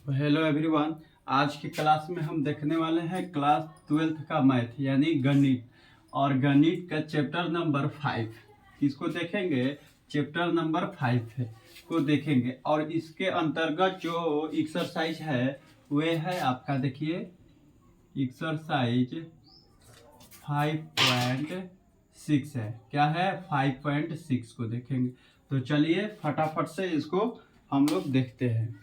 Hello everyone. आज की class में हम देखने वाले हैं क्लास 12th का मैथ यानी गणित और गणित का चैप्टर नंबर 5 इसको देखेंगे। चैप्टर नंबर 5 है को देखेंगे और इसके अंतर्गत जो एक्सरसाइज है वे है आपका, देखिए एक्सरसाइज 5.6 है। क्या है? 5.6 को देखेंगे। तो चलिए फटाफट से इसको हम लोग देखते हैं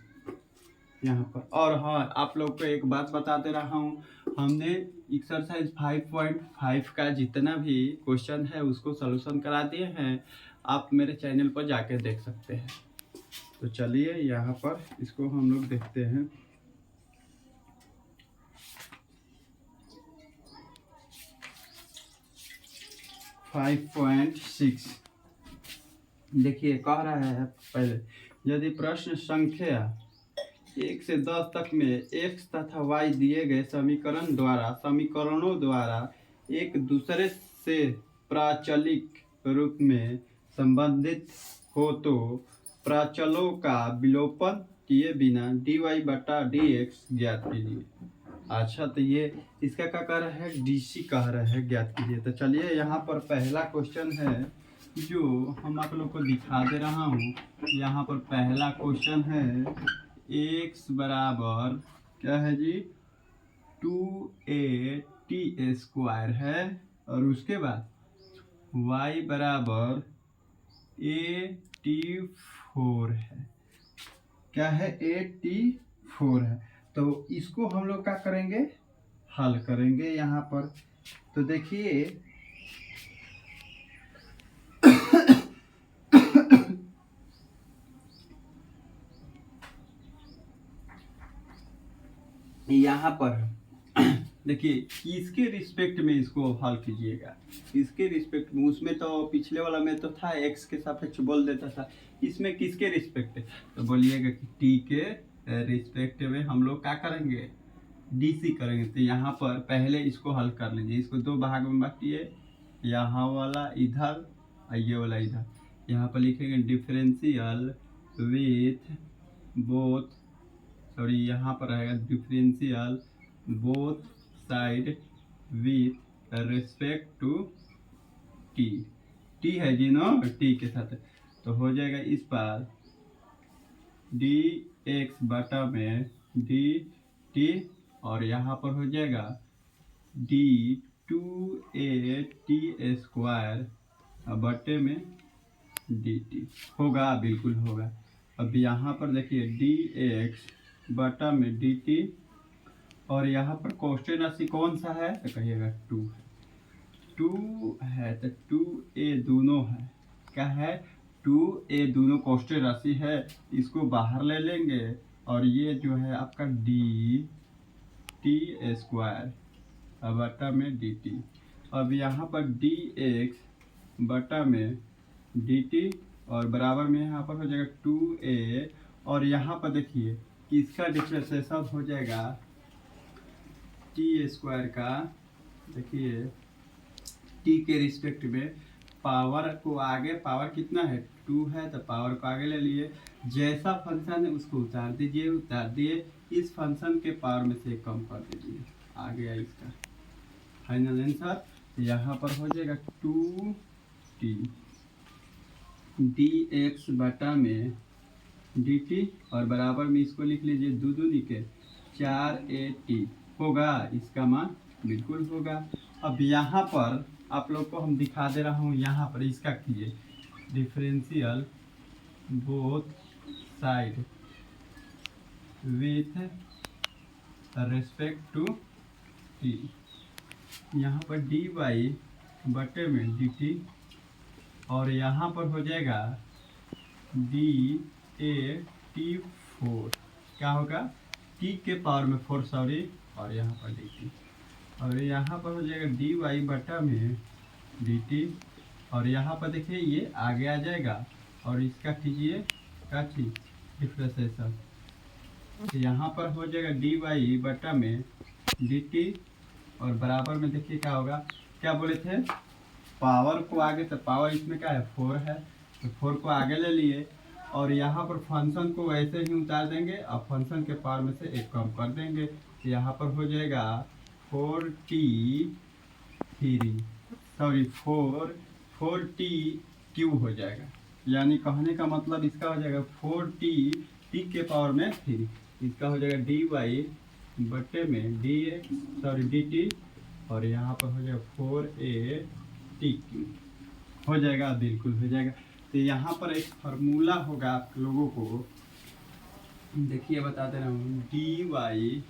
यहाँ पर। और हाँ, आप लोग को एक बात बताते रहा हूँ, हमने एक्सरसाइज 5.5 का जितना भी क्वेश्चन है उसको सलूशन करा दिए हैं। आप मेरे चैनल पर जाके देख सकते हैं। तो चलिए यहाँ पर इसको हम लोग देखते हैं। फाइव पॉइंट सिक्स देखिए, कह रहा है पहले, यदि प्रश्न संख्या 1 से 10 तक में x तथा y दिए गए समीकरणों द्वारा एक दूसरे से प्राचलिक रूप में संबंधित हो तो प्राचलों का विलोपन किए बिना dy/dx ज्ञात कीजिए। अच्छा, तो ये इसका क्या कह रहा है? डीसी कह रहा है ज्ञात कीजिए। तो चलिए यहाँ पर पहला क्वेश्चन है जो हम आप लोग को दिखा दे रहा हूँ। यहाँ पर पहला क्वेश्चन है, x बराबर क्या है जी? 2a² है और उसके बाद y बराबर a/4 है। क्या है? a/4 है। तो इसको हम लोग क्या करेंगे? हल करेंगे यहाँ पर। तो देखिए यहाँ पर देखिए किसके रिस्पेक्ट में इसको हल कीजिएगा। इसके रिस्पेक्ट में, उसमें तो पिछले वाला में तो था एक्स के सापेक्ष बोल देता था, इसमें किसके रिस्पेक्ट है? तो बोलिएगा कि टी के रिस्पेक्ट में हम लोग क्या करेंगे? डीसी करेंगे। तो यहाँ पर पहले इसको हल कर लीजिए। इसको दो भाग में बांटिए, यहाँ वाला इधर और ये वाला इधर। यहाँ पर लिखेंगे डिफरेंशियल विथ बोथ, सॉरी यहाँ पर रहेगा differential both side with respect to T. T है जी नो, टी के साथ। तो हो जाएगा इस पर डी एक्स बटा में डी टी और यहाँ पर हो जाएगा d2a/t² बटे में dt। होगा, बिल्कुल होगा। अब यहाँ पर देखिए dx बटा में dt और यहाँ पर क्वेश्चन राशि कौन सा है? तो कहिएगा 2 है। 2 है तो 2a दोनों है। क्या है? 2a दोनों क्वेश्चन राशि है। इसको बाहर ले लेंगे और ये जो है आपका dt² बटा में dt। अब यहाँ पर dx बटा में dt और बराबर में यहाँ पर हो जाएगा 2a और यहाँ पर देखिए इसका डिफरेंशिएशन हो जाएगा t² का। देखिए t के रिस्पेक्ट में पावर को आगे, पावर कितना है? 2 है तो पावर को आगे ले लिए। जैसा फंक्शन है उसको उतार दीजिए, उतार दिए। इस फंक्शन के पावर में से कम कर दीजिए। आ गया इसका फाइनल आंसर। यहाँ पर हो जाएगा 2t dx बटा में dt और बराबर में इसको लिख लीजिए 2 दूनी के 4at। होगा इसका मान? बिल्कुल होगा। अब यहाँ पर आप लोग को हम दिखा दे रहा हूँ, यहाँ पर इसका कीजिए differential both side with respect to T. यहाँ पर dy बटे में dt और यहाँ पर हो जाएगा d/4। क्या होगा? t के पावर में 4, सॉरी, और यहाँ पर dt और यहाँ पर हो जाएगा dy बटा में dt और यहाँ पर देखिए ये आगे आ जाएगा और इसका कीजिए क्या चीज? डिफरेंशिएशन। यहाँ पर हो जाएगा dy बटा में dt और बराबर में देखिए क्या होगा? क्या बोले थे? पावर को आगे, तो पावर इसमें क्या है? 4 है तो 4 को आगे ले लिए और यहाँ पर फंक्शन को वैसे ही उतार देंगे और फंक्शन के पावर में से एक कम कर देंगे। तो यहाँ पर हो जाएगा 4t3 सॉरी 4t³ हो जाएगा। यानी कहने का मतलब इसका हो जाएगा 4t के पावर में 3, इसका हो जाएगा dy/dt और यहाँ पर हो जाएगा 4a/t³ हो जाएगा, बिल्कुल हो जाएगा। तो यहाँ पर एक फार्मूला होगा आप लोगों को, देखिए बता दे रहा हूँ, dy/dx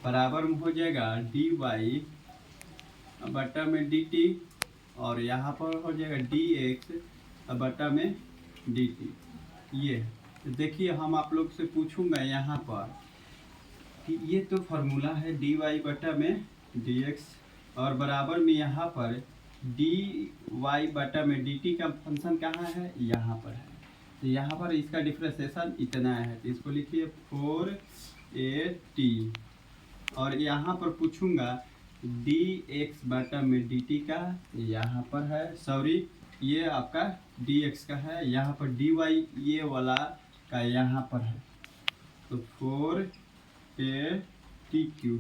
बराबर में हो जाएगा dy/dt और यहाँ पर हो जाएगा dx/dt। ये तो देखिए हम आप लोग से पूछूंगा यहाँ पर कि ये तो फार्मूला है dy/dx और बराबर में यहाँ पर dy/dt का फंक्शन कहाँ है, यहाँ पर है। तो यहाँ पर इसका डिफरेंशिएशन इतना है, तो इसको लिखिए 4at और यहाँ पर पूछूंगा dx/dt का, यहाँ पर है, सॉरी ये आपका dx का है, यहाँ पर dy ये वाला का यहाँ पर है, तो 4a/t³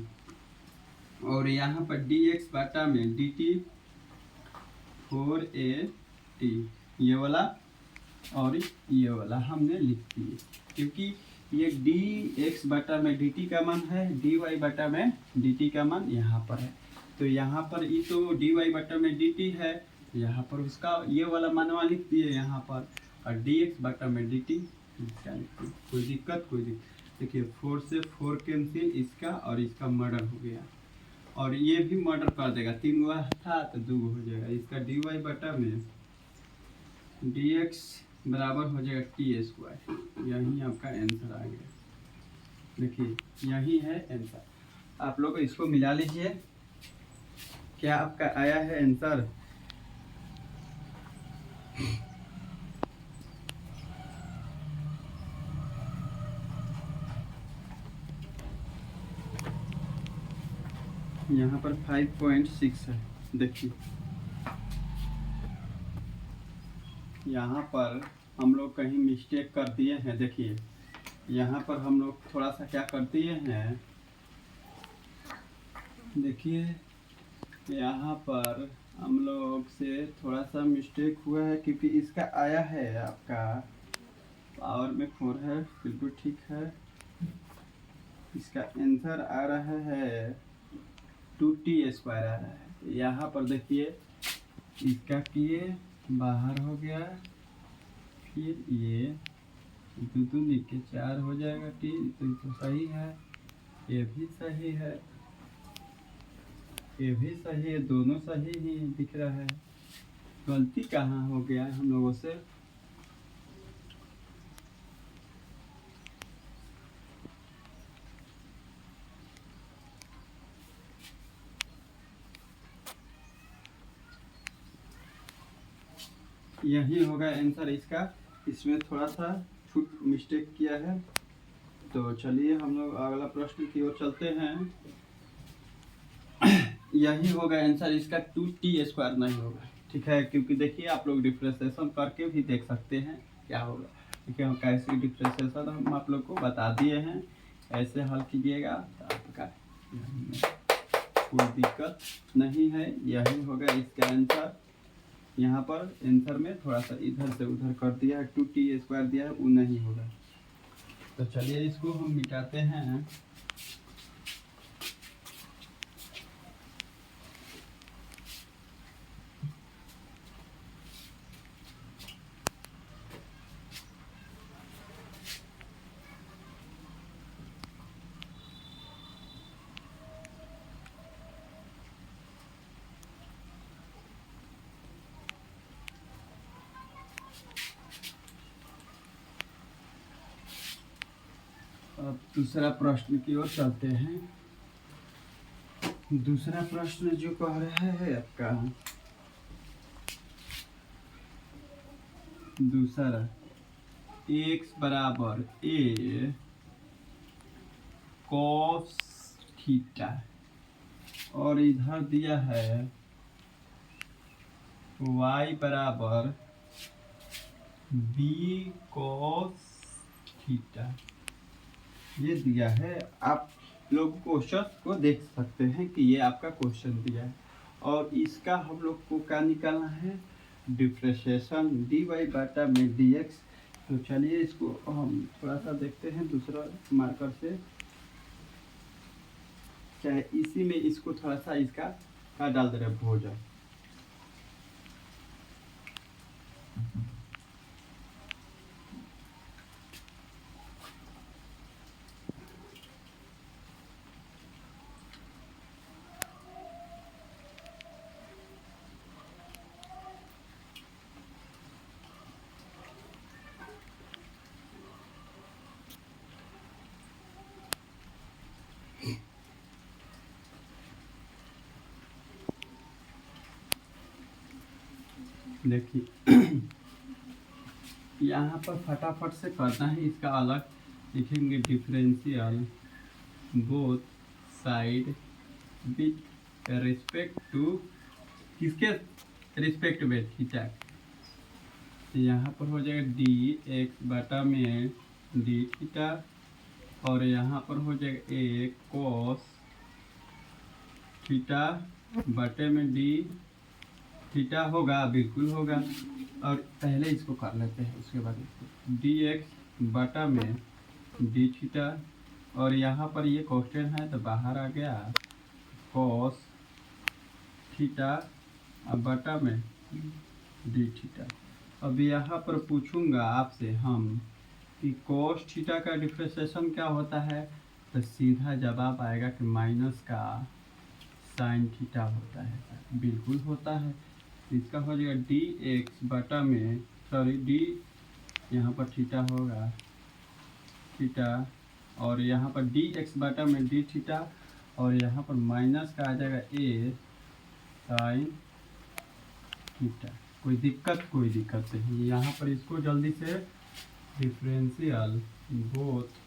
और यहाँ पर dx/dt 4at ये वाला और ये वाला हमने लिख दिए, क्योंकि ये dx/dt का मान है, dy/dt का मान यहाँ पर है। तो यहाँ पर ये तो dy/dt है, यहाँ पर उसका ये वाला मानवा लिख दिए यहाँ पर, और dx/dt इसका लिख दिए। कोई दिक्कत देखिए 4 से 4 कैंसिल, इसका और इसका मर्डर हो गया और ये भी मर्डर कर देगा, 3 हुआ था तो 2 हो जाएगा। इसका dy/dx बराबर हो जाएगा t²। यही आपका आंसर आ गया, देखिए यही है आंसर। आप लोग इसको मिला लीजिए, क्या आपका आया है आंसर। यहाँ पर 5.6 है, देखिए यहाँ पर हम लोग कहीं मिस्टेक कर दिए हैं। देखिए यहाँ पर हम लोग थोड़ा सा क्या कर दिए हैं, देखिए यहाँ पर हम लोग से थोड़ा सा मिस्टेक हुआ है, क्योंकि इसका आया है आपका पावर में 4 है, बिल्कुल ठीक है। इसका आंसर आ रहा है 2t² आ रहा है। यहाँ पर देखिए इसका किए बाहर हो गया, फिर ये 2 लिख के 4 हो जाएगा t, तो सही है, ये भी सही है, ये भी सही है, दोनों सही ही दिख रहा है। गलती कहाँ हो गया हम लोगों से। यही होगा आंसर इसका, इसमें थोड़ा सा छूट मिस्टेक किया है। तो चलिए हम लोग अगला प्रश्न की ओर चलते हैं। यही होगा आंसर इसका, 2t² नहीं होगा, ठीक है, क्योंकि देखिए आप लोग डिफरेंशिएशन करके भी देख सकते हैं क्या होगा। ठीक है, हम कैसे डिफरेंशिएशन हम आप लोग को बता दिए हैं, ऐसे हल कीजिएगा तो आपका कोई दिक्कत नहीं है। यही होगा इसका आंसर। यहाँ पर आंसर में थोड़ा सा इधर से उधर कर दिया है, 2t² दिया है, वो नहीं होगा। तो चलिए इसको हम मिटाते हैं। अब दूसरा प्रश्न की ओर चलते हैं। दूसरा प्रश्न जो कह रहा है आपका, दूसरा x बराबर a cos थीटा और इधर दिया है y बराबर बी कॉस थीटा ये दिया है। आप लोग क्वेश्चन को देख सकते हैं कि ये आपका क्वेश्चन दिया है और इसका हम लोग को क्या निकालना है, डिफ्रेंशिएशन डी वाई बाटा में डी एक्स। तो चलिए इसको हम थोड़ा सा देखते हैं दूसरा मार्कर से, चाहे इसी में इसको थोड़ा सा इसका का डाल दे रहे भोजन। देखिए यहाँ पर फटाफट से करना है, इसका अलग लिखेंगे differential both side with respect to किसके रिस्पेक्ट में थीटा। तो यहाँ पर हो जाएगा डी एक्स बटा में डी थीटा और यहाँ पर हो जाएगा एक कॉस थीटा बटे में डी थीटा होगा, बिल्कुल होगा। और पहले इसको कर लेते हैं उसके बाद इसको डी एक्स बटा में डी थीटा और यहाँ पर ये क्वेश्चन है तो बाहर आ गया कॉस थीटा बटा में डी थीटा। अब यहाँ पर पूछूंगा आपसे हम कि कॉस थीटा का डिफरेंशिएशन क्या होता है, तो सीधा जवाब आएगा कि माइनस का साइन थीटा होता है, बिल्कुल होता है। इसका हो जाएगा डी एक्स बटा में सॉरी डी यहाँ पर थीटा होगा थीटा और यहाँ पर डी एक्स बटा में डी थीटा और यहाँ पर माइनस का आ जाएगा ए साइन थीटा। कोई दिक्कत नहीं। यहाँ पर इसको जल्दी से differential both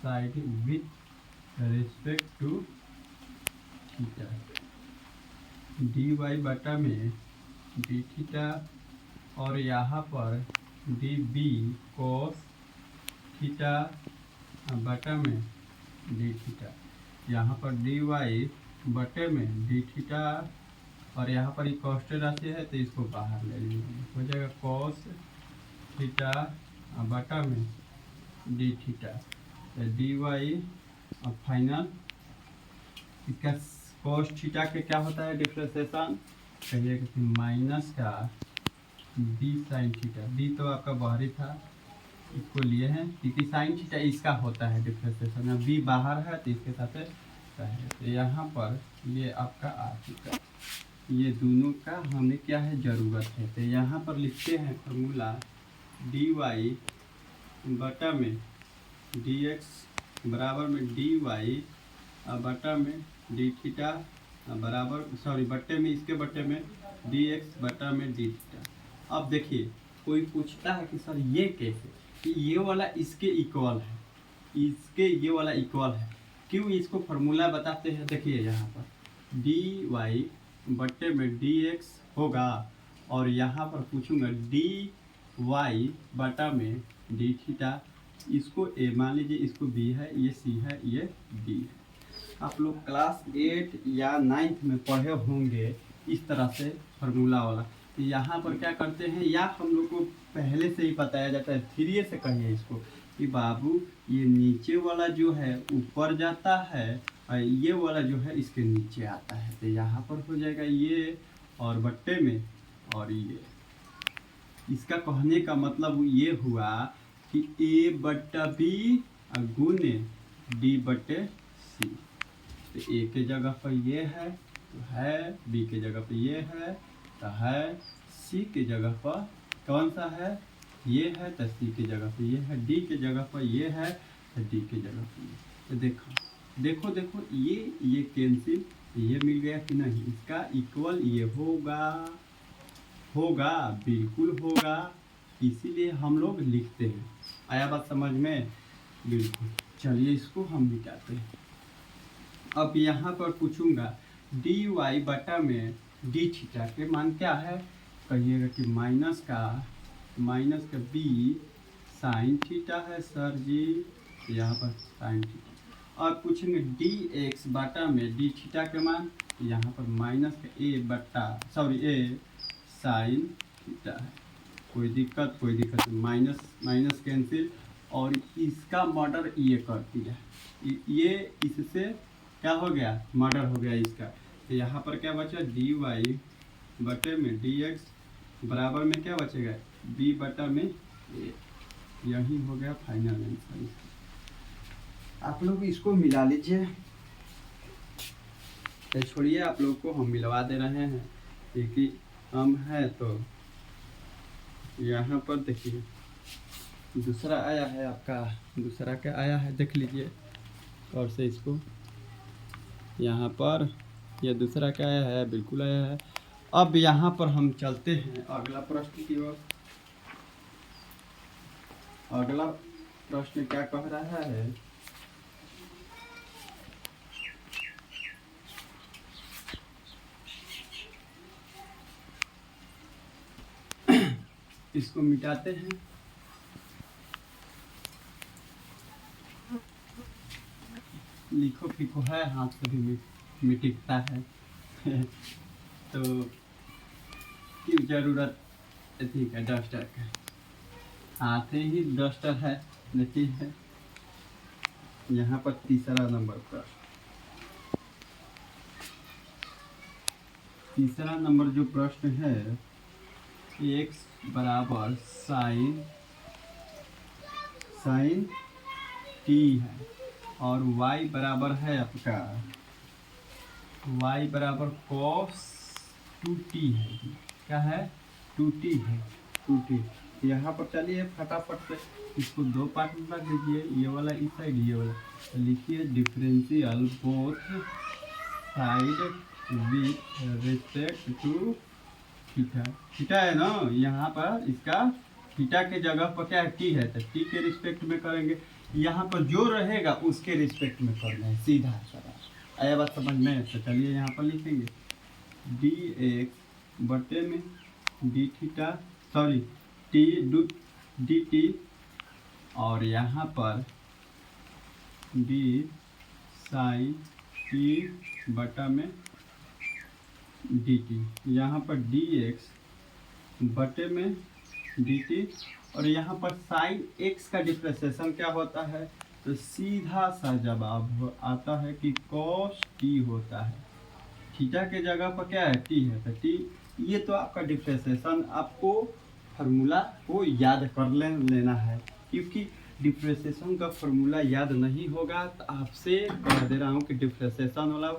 side with respect to theta D Y बटा में डी थीटा और यहाँ पर डी बी कोस थीटा बटा में डी थीटा, यहाँ पर डी वाई बटे में डी थीटा और यहाँ पर ये कॉस्ट राशि है तो इसको बाहर ले लीजिए, हो जाएगा कॉस थीटा बटा में डी थीटा डी वाई और फाइनल इसका कॉस थीटा के क्या होता है डिफरेंशिएशन, कहिए कि माइनस का बी साइन थीटा। बी तो आपका बाहरी था, इसको लिए हैं क्योंकि साइन थीटा इसका होता है डिफरेंशिएशन। अब बी बाहर है तो इसके साथ है तो यहाँ पर ये आपका आ चुका, ये दोनों का हमें क्या है ज़रूरत है। तो यहाँ पर लिखते हैं फॉर्मूला डी वाई बटा में डी एक्स बराबर में डी वाई बटा में डी थीटा बराबर बट्टे में इसके बट्टे में डी एक्स बटा में डी थीटा। अब देखिए कोई पूछता है कि सर ये कैसे, कि ये वाला इसके इक्वल है, इसके ये वाला इक्वल है, क्यों इसको फार्मूला बताते हैं। देखिए यहाँ पर डी वाई बट्टे में डी एक्स होगा और यहाँ पर पूछूंगा डी वाई बटा में डी थीटा। इसको ए मान लीजिए, इसको बी है, ये सी है, ये डी है। आप लोग क्लास 8 या 9th में पढ़े होंगे इस तरह से फार्मूला वाला। तो यहाँ पर क्या करते हैं, या हम लोग को पहले से ही बताया जाता है, धीरे से कहिए इसको कि बाबू ये नीचे वाला जो है ऊपर जाता है और ये वाला जो है इसके नीचे आता है। तो यहाँ पर हो जाएगा ये और बट्टे में और ये। इसका कहने का मतलब ये हुआ कि ए बट्टा बी गुने डी बट्टे सी। तो ए के जगह पर ये है तो है, बी के जगह पर ये है तो है, सी के जगह पर कौन सा है ये है तो सी के जगह पर ये है, डी के जगह पर ये है तो डी के जगह पर ये। तो देखो देखो ये कैंसिल, ये मिल गया कि नहीं, इसका इक्वल ये होगा बिल्कुल होगा, इसीलिए हम लोग लिखते हैं। आया बात समझ में, बिल्कुल। चलिए इसको हम मिटाते हैं। अब यहाँ पर पूछूंगा डी वाई बटा में डी थीटा के मान क्या है, कहिएगा कि माइनस का माइनस का बी साइन थीटा है सर जी, यहाँ पर साइन थीटा। और पूछेंगे डी एक्स बटा में डी थीटा के मान, यहाँ पर माइनस का ए बटा ए साइन थीटा है। कोई दिक्कत माइनस माइनस कैंसिल, और इसका मर्डर ये कर दिया, ये इससे क्या हो गया, मर्डर हो गया इसका। तो यहाँ पर क्या बचा, डी वाई बटे में डी एक्स बराबर में क्या बचेगा, बी बटा में ए। यही हो गया फाइनल आंसर। आप लोग इसको मिला लीजिए, छोड़िए आप लोग को हम मिलवा दे रहे हैं, क्योंकि हम है तो यहाँ पर देखिए दूसरा आया है आपका, दूसरा क्या आया है देख लीजिए, और से इसको यहाँ पर यह दूसरा क्या आया है, बिल्कुल आया है। अब यहाँ पर हम चलते हैं अगला प्रश्न की ओर। अगला प्रश्न क्या कह रहा है, इसको मिटाते हैं। लिखो फिको है, हाथ से भी मिटता है तो क्यों जरूरत ठीक है डस्टर का, हाथ ही डस्टर है। देखिए यहाँ पर तीसरा नंबर पर, तीसरा नंबर जो प्रश्न है, एक्स बराबर साइन टी है, और y बराबर है आपका, y बराबर cos 2t है। क्या है, 2t है, 2t। यहाँ पर चलिए फटाफट से इसको दो पार्ट में बांट दीजिए, ये वाला इस साइड, ये वाला। तो लिखिए differential both side with respect to theta. Theta है ना, यहाँ पर इसका थीटा के जगह पर क्या है, टी है, तो टी के रिस्पेक्ट में करेंगे। यहाँ पर जो रहेगा उसके रिस्पेक्ट में करना है, सीधा साधा। आया बात समझ में? तो चलिए यहाँ पर लिखेंगे डी एक्स बटे में d theta T D T, और यहाँ पर डी साइन टी बटा में डी टी, यहाँ पर डी एक्स बटे में डी टी, और यहाँ पर साइन एक्स का डिफ्रेंशिएशन क्या होता है, तो सीधा सा जवाब आता है कि cos टी होता है। थीटा के जगह पर क्या है, टी है, तो टी। ये तो आपका डिफ्रेंशिएशन, आपको फार्मूला को याद कर लेना है, क्योंकि डिफ्रेंशिएशन का फार्मूला याद नहीं होगा तो आपसे कह दे रहा हूँ कि डिफ्रेंशिएशन वाला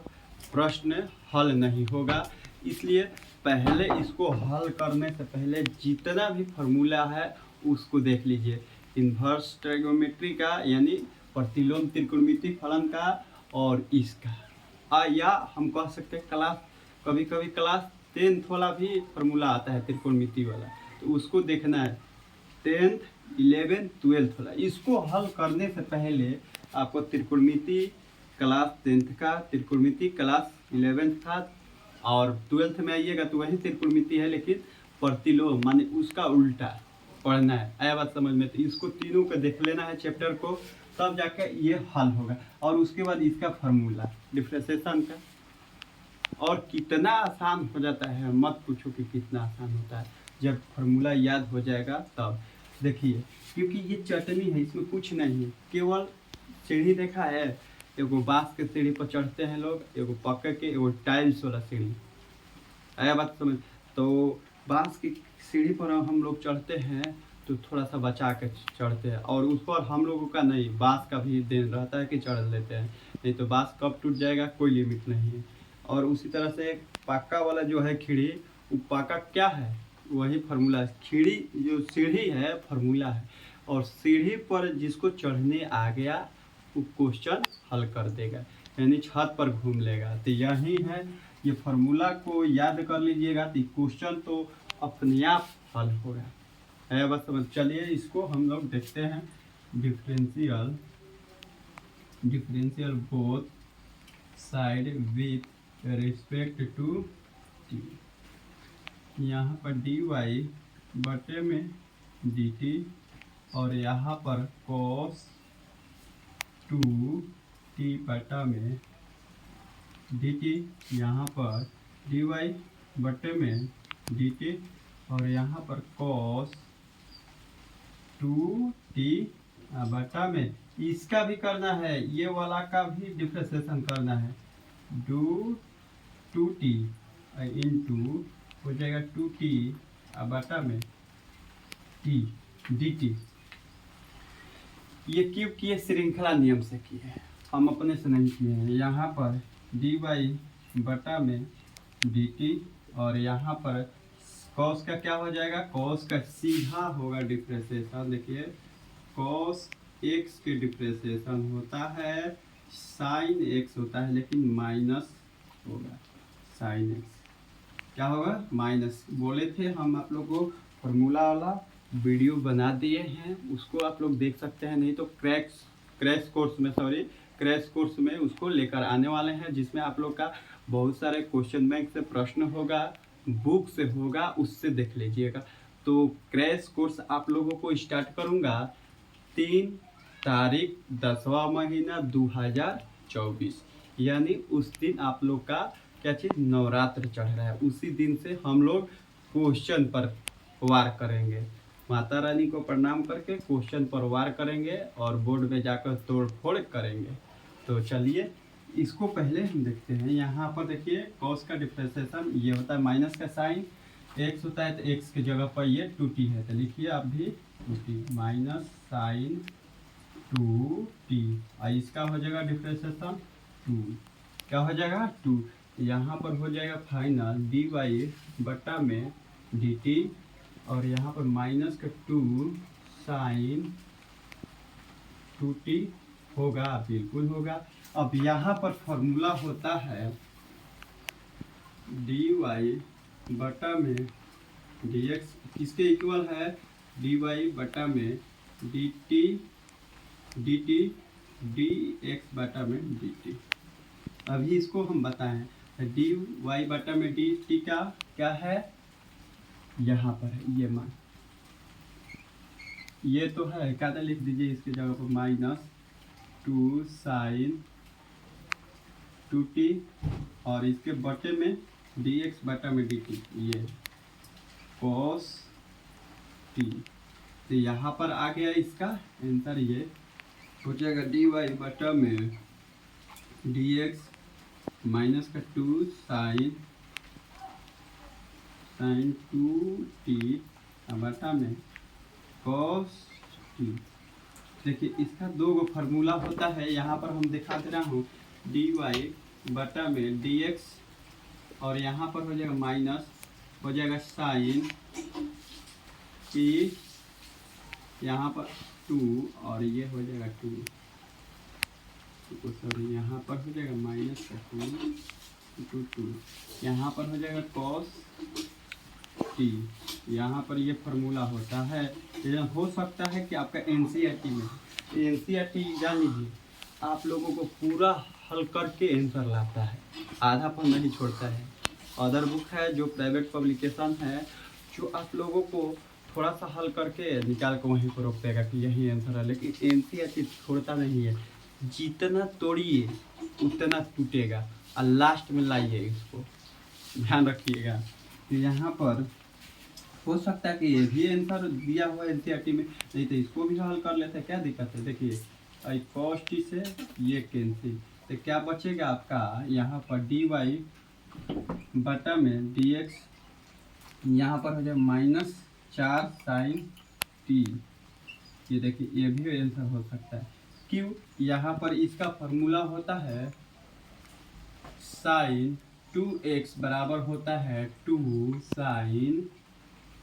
प्रश्न हल नहीं होगा। इसलिए पहले इसको हल करने से पहले जितना भी फार्मूला है उसको देख लीजिए, इन्वर्स ट्रिग्नोमेट्री का यानी प्रतिलोम त्रिकोणमिति फलन का, और इसका या हम कह सकते हैं क्लास, कभी कभी क्लास 10th वाला भी फार्मूला आता है त्रिकोणमिति वाला, तो उसको देखना है। 10th 11th 12th वाला, इसको हल करने से पहले आपको त्रिकोणमिति क्लास 10th का, त्रिकोणमिति क्लास 11th का, और 12th में आइएगा तो वही त्रिकोणमिति है, लेकिन प्रतिलोम माने उसका उल्टा पढ़ना है। आया बात समझ में? तो इसको तीनों का देख लेना है चैप्टर को, तब जाके ये हल होगा। और उसके बाद इसका फार्मूला डिफ्रेंशिएशन का, और कितना आसान हो जाता है, मत पूछो कि कितना आसान होता है, जब फार्मूला याद हो जाएगा तब। देखिए क्योंकि ये चटनी है, इसमें कुछ नहीं है, केवल सीढ़ी देखा है, एगो बांस के सीढ़ी पर चढ़ते हैं लोग, एगो पक्के के, एगो टाइल्स वाला सीढ़ी। आया बात समझ? तो बांस की सीढ़ी पर हम लोग चढ़ते हैं तो थोड़ा सा बचा के चढ़ते हैं, और उस पर हम लोगों का नहीं, बांस का भी दिन रहता है कि चढ़ लेते हैं, नहीं तो बांस कब टूट जाएगा कोई लिमिट नहीं है। और उसी तरह से पक्का वाला जो है खीड़ी, वो पक्का क्या है, वही फार्मूला है। खीड़ी जो सीढ़ी है फार्मूला है, और सीढ़ी पर जिसको चढ़ने आ गया वो क्वेश्चन हल कर देगा, यानी छत पर घूम लेगा। तो यही है, ये फार्मूला को याद कर लीजिएगा तो क्वेश्चन तो अपने आप हल होगा। है बस समझ? चलिए इसको हम लोग देखते हैं, differential both side with respect to T. यहाँ पर डी वाई बटे में डी टी, और यहाँ पर cos 2t बटा में डी टी, यहाँ पर डी वाई बटे में डी टी, और यहाँ पर cos 2t बटा में इसका भी करना है, ये वाला का भी डिफ्रेंसिएशन करना है। डू 2t इंटू हो जाएगा 2t बटा में t dt। ये क्यों किए? श्रृंखला नियम से किए, हम अपने से नहीं किए हैं। यहाँ पर dy बटा में dt, और यहाँ पर cos का क्या हो जाएगा? cos का सीधा होगा डिफ्रेंसिएशन। देखिए cos x के डिफ्रेंसिएशन होता है sin x होता है, लेकिन माइनस होगा sin x। क्या होगा? माइनस। बोले थे हम आप लोग को, फॉर्मूला वाला वीडियो बना दिए हैं, उसको आप लोग देख सकते हैं, नहीं तो क्रैश कोर्स में उसको लेकर आने वाले हैं, जिसमें आप लोग का बहुत सारे क्वेश्चन बैंक से प्रश्न होगा, बुक से होगा, उससे देख लीजिएगा। तो क्रैश कोर्स आप लोगों को स्टार्ट करूंगा 3 तारीख 10वां महीना 2024, यानी उस दिन आप लोग का क्या चीज़ नवरात्र चढ़ रहा है, उसी दिन से हम लोग क्वेश्चन पर वार करेंगे। माता रानी को प्रणाम करके क्वेश्चन पर वार करेंगे और बोर्ड में जाकर तोड़ फोड़ करेंगे। तो चलिए इसको पहले हम देखते हैं। यहाँ पर देखिए कॉस का डिफ्रेंसिएशन ये होता है माइनस का साइन, एक्स होता है तो एक्स की जगह पर ये 2t है, तो लिखिए आप भी 2t माइनस साइन 2t, और इसका हो जाएगा डिफ्रेंसिएशन 2, क्या हो जाएगा 2। यहाँ पर हो जाएगा फाइनल डी वाई बटा में डी टी, और यहाँ पर माइनस का 2 साइन 2t होगा, बिल्कुल होगा। अब यहाँ पर फॉर्मूला होता है डी वाई बटा में डी एक्स, किसके इक्वल है? डी वाई बटा में डी टी डी एक्स बटा में डी टी। अभी इसको हम बताएं, डी वाई बटा में डी टी का क्या है? यहाँ पर है ये मान, ये तो है, क्या लिख दीजिए इसकी जगह पर माइनस 2 साइन 2t, और इसके बटे में dx बटा में dt, ये cos t। तो यहाँ पर आ गया इसका आंसर, ये हो जाएगा dy बटा में dx माइनस का 2 साइन 2t बटा में cos t। देखिए इसका दो गो फार्मूला होता है, यहाँ पर हम दिखा दे रहा हूँ dy बटा में dx, और यहाँ पर हो जाएगा माइनस, हो जाएगा साइन t, यहाँ पर 2, और ये हो जाएगा 2, सॉरी यहाँ पर हो जाएगा माइनस का 2, यहाँ पर हो जाएगा cos t। यहाँ पर ये फार्मूला होता है। हो सकता है कि आपका एनसीईआरटी में, एनसीईआरटी जान लीजिए आप लोगों को पूरा हल करके आंसर लाता है, आधा पर नहीं छोड़ता है। अदर बुक है जो प्राइवेट पब्लिकेशन है, जो आप लोगों को थोड़ा सा हल करके निकाल कर वहीं पर रोक देगा कि यही आंसर है, लेकिन एनसीईआरटी छोड़ता नहीं है। जितना तोड़िए उतना टूटेगा, और लास्ट में लाइए, इसको ध्यान रखिएगा। तो यहाँ पर हो सकता है कि ये भी आंसर दिया हुआ एनसीईआरटी में, नहीं तो इसको भी हल कर लेते हैं, क्या दिक्कत है। देखिए cos t से ये कैंसिल, तो क्या बचेगा आपका यहाँ पर डी वाई बटा में डी एक्स, यहाँ पर हो जाए माइनस 4 साइन t। ये देखिए ये भी आंसर हो सकता है, क्यों? यहाँ पर इसका फार्मूला होता है साइन 2x बराबर होता है 2 sine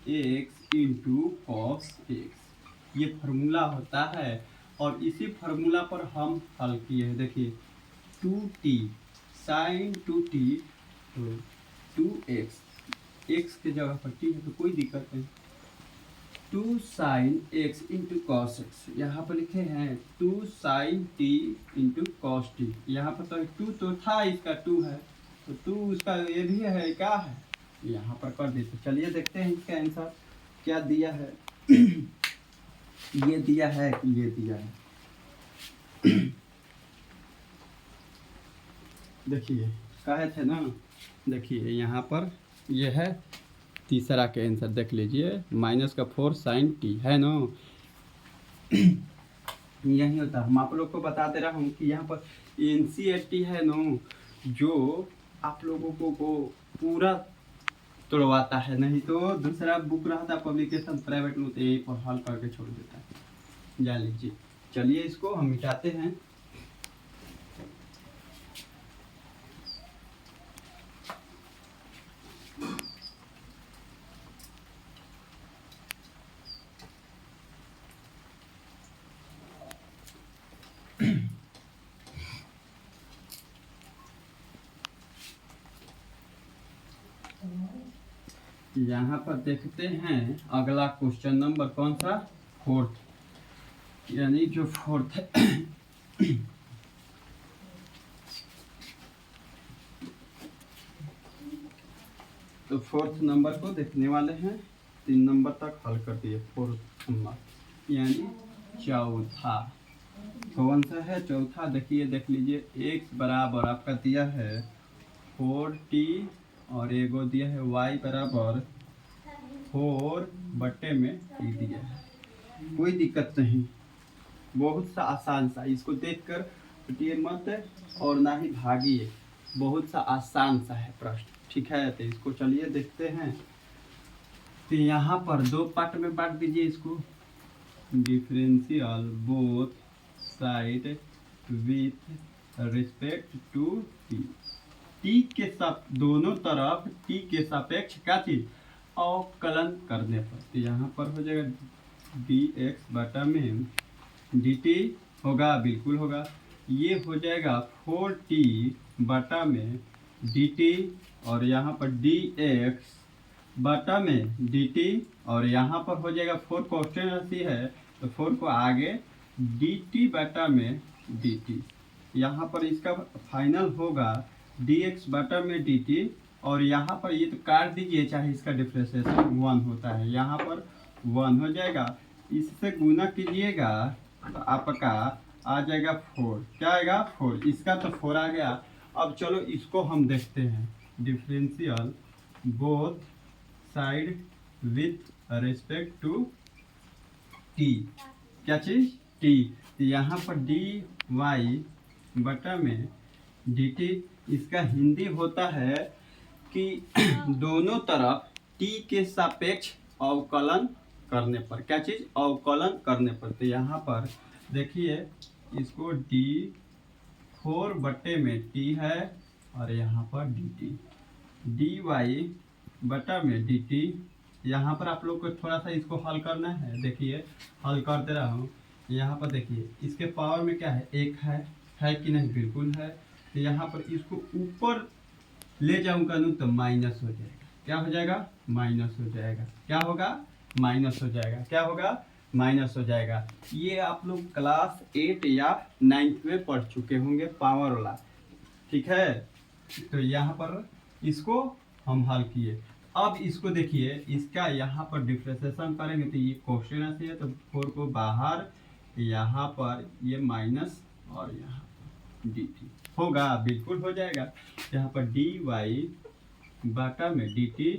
x into cos x, ये फार्मूला होता है। और इसी फार्मूला पर हम हल किए हैं। देखिए 2t साइन 2t, तो 2x, x के जगह पर t है तो कोई दिक्कत नहीं, 2 sine x into cos x, यहाँ पर लिखे हैं 2 sine t into cos t। यहाँ पर तो 2 तो था, इसका 2 है, तो 2 उसका ये भी है, क्या है, यहाँ पर कर देते। चलिए देखते हैं इसका आंसर क्या दिया है। ये दिया है कि ये दिया है, देखिए कहे थे ना, देखिए यहाँ पर ये है तीसरा के आंसर देख लीजिए, -4 sin t है ना। यही होता है, हम आप लोग को बताते रहा हूँ कि यहाँ पर NCERT है ना, जो आप लोगों को पूरा तोड़वाता है, नहीं तो दूसरा बुक रहता पब्लिकेशन प्राइवेट में तो यही पर हल करके छोड़ देता है, जान लीजिए। चलिए इसको हम मिटाते हैं। यहाँ पर देखते हैं अगला क्वेश्चन नंबर कौन सा, 4th, यानी जो 4th है। तो 4th नंबर को देखने वाले हैं, 3 नंबर तक हल कर दिए, 4th नंबर यानी चौथा। कौन सा है चौथा, देखिए देख लीजिए, x बराबर आपका दिया है 4t और एगो दिया है y बराबर 4/t दिया है। कोई दिक्कत नहीं, बहुत सा आसान सा, इसको देखकर पिटिए मत और ना ही भागिए, बहुत सा आसान सा है प्रश्न, ठीक है। तो इसको चलिए देखते हैं। तो यहाँ पर 2 पार्ट में बांट दीजिए इसको, differential both side with respect to t, t के साथ दोनों तरफ t के सापेक्ष क्या चीज, अवकलन करने पर। तो यहाँ पर हो जाएगा dx बटा में dt होगा, बिल्कुल होगा। ये हो जाएगा 4t बटा में dt, और यहाँ पर dx बटा में dt, और यहाँ पर हो जाएगा 4 कॉन्स्टेंट राशि है तो 4 को आगे dt बटा में dt। यहाँ पर इसका फाइनल होगा dx बटा में dt, और यहाँ पर ये तो काट दीजिए, चाहे इसका डिफरेंशिएशन 1 होता है, यहाँ पर 1 हो जाएगा, इससे गुना कीजिएगा तो आपका आ जाएगा 4, क्या आएगा 4, इसका तो 4 आ गया। अब चलो इसको हम देखते हैं, differential both side with respect to t, क्या चीज t। तो यहाँ पर dy बटा में dt, इसका हिंदी होता है कि दोनों तरफ t के सापेक्ष अवकलन करने पर, क्या चीज, अवकलन करने पर। तो यहाँ पर देखिए इसको d4 में t है, और यहाँ पर dt, dy बटा में dt। यहाँ पर आप लोग को थोड़ा सा इसको हल करना है, देखिए हल कर दे रहा हूँ। यहाँ पर देखिए इसके पावर में क्या है, 1 है कि नहीं, बिल्कुल है। तो यहाँ पर इसको ऊपर ले जाऊंगा ना तो माइनस हो जाएगा, क्या हो जाएगा, माइनस हो जाएगा, क्या होगा, माइनस हो जाएगा, क्या होगा, माइनस हो जाएगा। ये आप लोग क्लास 8 या 9th में पढ़ चुके होंगे पावर वाला, ठीक है। तो यहाँ पर इसको हम हल किए। अब इसको देखिए, इसका यहाँ पर डिफरेंशिएशन करेंगे तो ये क्वेश्चन ऐसे है, तो 4 को बाहर, यहाँ पर ये माइनस, और यहाँ dt होगा, बिल्कुल हो जाएगा। यहाँ पर dy बटा में dt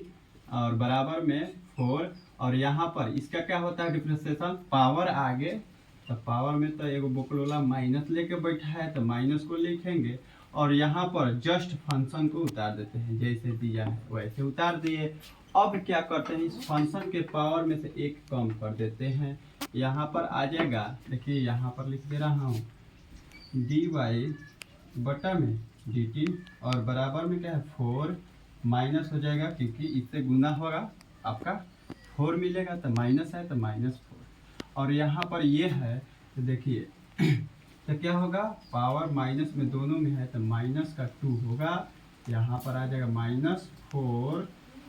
और बराबर में 4, और यहाँ पर इसका क्या होता है डिफरेंशिएशन, पावर आगे, तो पावर में तो एगो बोकलोला माइनस लेके बैठा है तो माइनस को लिखेंगे, और यहाँ पर जस्ट फंक्शन को उतार देते हैं, जैसे दिया है वैसे उतार दिए। अब क्या करते हैं, इस फंक्शन के पावर में से 1 कम कर देते हैं, यहाँ पर आ जाएगा, देखिए यहाँ पर लिख दे रहा हूँ dy बटा में dt, और बराबर में क्या है 4, माइनस हो जाएगा क्योंकि इससे गुना होगा, आपका 4 मिलेगा, तो माइनस है तो -4, और यहाँ पर ये है तो देखिए तो क्या होगा, पावर माइनस में दोनों में है तो -2 होगा, यहाँ पर आ जाएगा -4,